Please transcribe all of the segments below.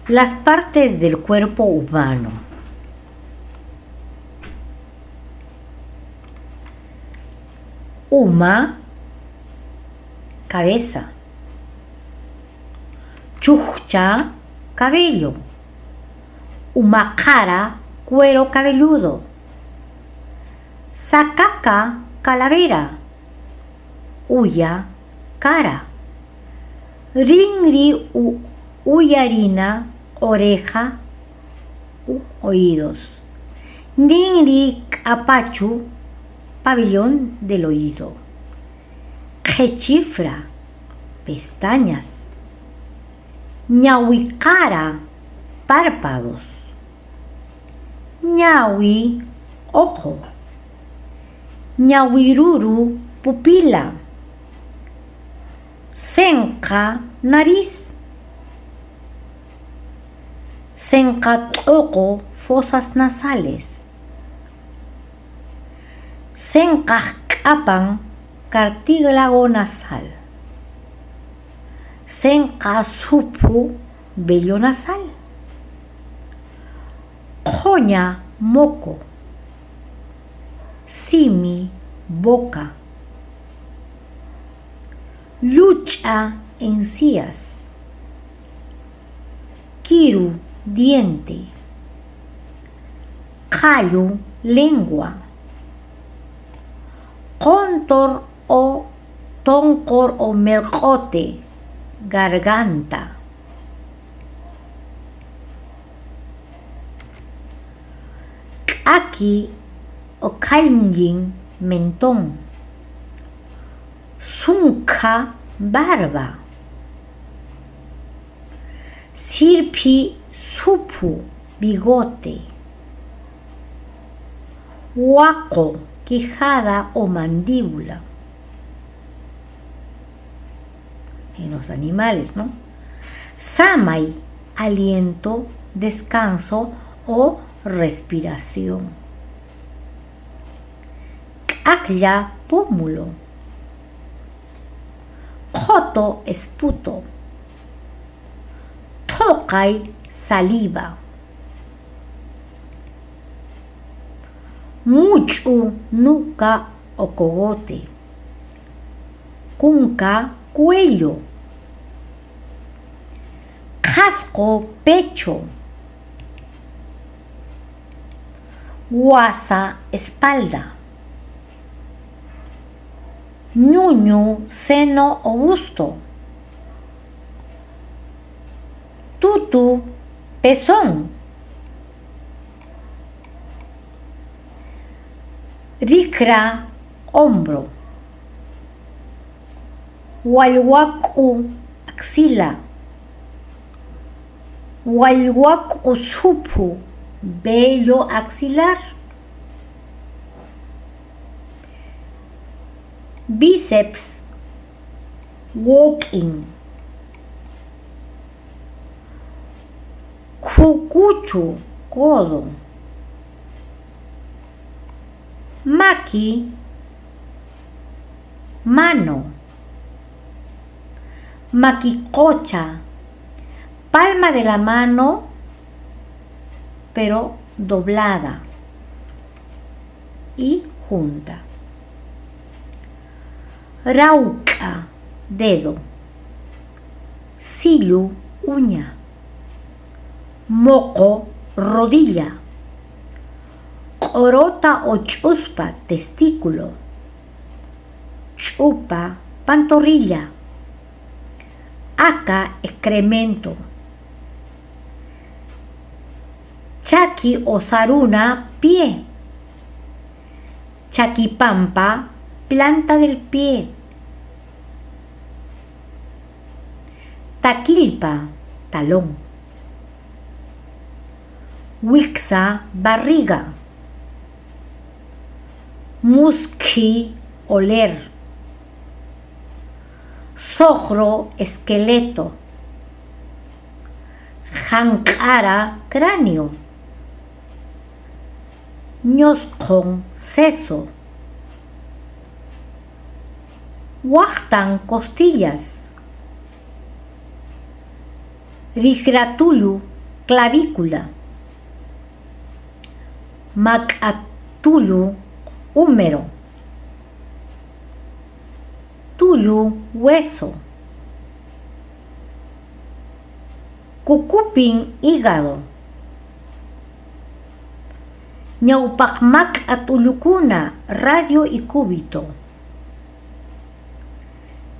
Las partes del cuerpo humano. Uma, cabeza. Chucha, cabello. Umacara, cuero cabelludo. Sacaca, calavera. Uya, cara. Ringri, uyarina, oreja, oídos. Ningri, apachu, pabellón del oído. Jechifra, pestañas. Ñahuicara, párpados. Ñahui, ojo. Ñahuiruru, pupila. Senka, nariz. Senkatoko, fosas nasales. Senkakapan, cartílago nasal. Senkasupu, vello nasal. Joña, moco. Simi, boca. Lucha, encías. Kiru, diente. Kayu, lengua. Contor o toncor o melcote, garganta. Kaki o kaingin, mentón. Sunka, barba. Sirpi, supu, bigote. Huaco, quijada o mandíbula. En los animales, ¿no? Samay, aliento, descanso o respiración. Akya, pómulo. Joto, esputo. Tokay, saliva. Muchu, nuca o cogote. Kunka, cuello. Casco, pecho. Guasa, espalda. Ñuñu, seno o busto. Tutu, pezón. Rikra, hombro. Walwaku, axila. Walwaku supu, vello axilar. Bíceps, walking. Cucuchu, codo. Maki, mano. Maquicocha, palma de la mano, pero doblada y junta. Rauca, dedo. Silu, uña. Moco, rodilla. Corota o chuspa, testículo. Chupa, pantorrilla. Aca, excremento. Chaki o saruna, pie. Chaquipampa, planta del pie. Taquilpa, talón. Wixa, barriga. Musqui, oler. Sogro, esqueleto. Jankara, cráneo. Ñoscon, seso. Huachtan, costillas. Rijratulu, clavícula. Mak'atullu húmero. Tullu hueso. Kukupin hígado. Ñawpaq mak'atulukuna radio y cúbito.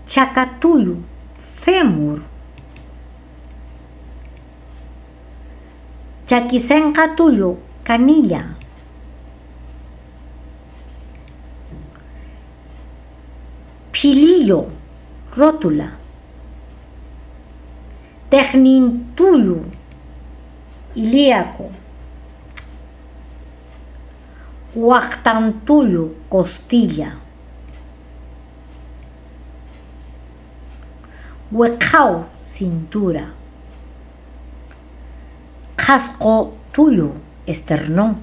Chakatullu fémur. Chakisenqatullu canilla. Philillo rótula. Tejnintullu ilíaco. Huaqtantullu costilla. Hueqaw cintura. Qhasqotullu esternón.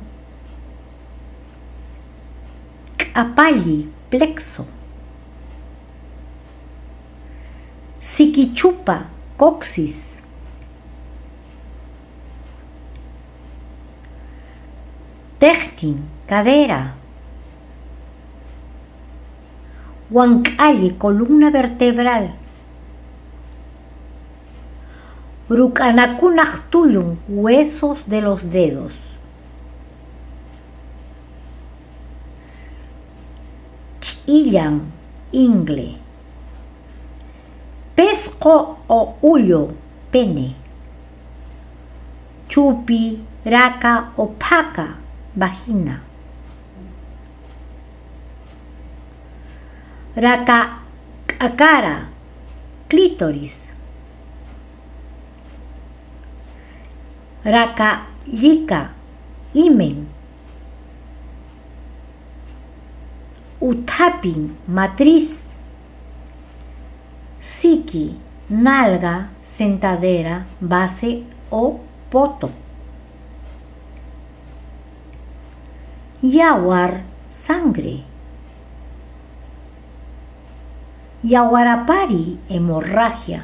K'apalli plexo. Sikichupa coxis. Tejtin cadera. Huancalli columna vertebral. Ruk'anakunaqtullun huesos de los dedos. Ch'illan ingle. Pesco o ullo pene. Chupi, raka o paka vagina. Raka akara clítoris. Raka llika himen. Uthapin matriz. Siki nalga, sentadera, base o poto. Yawar sangre. Yawarapari hemorragia.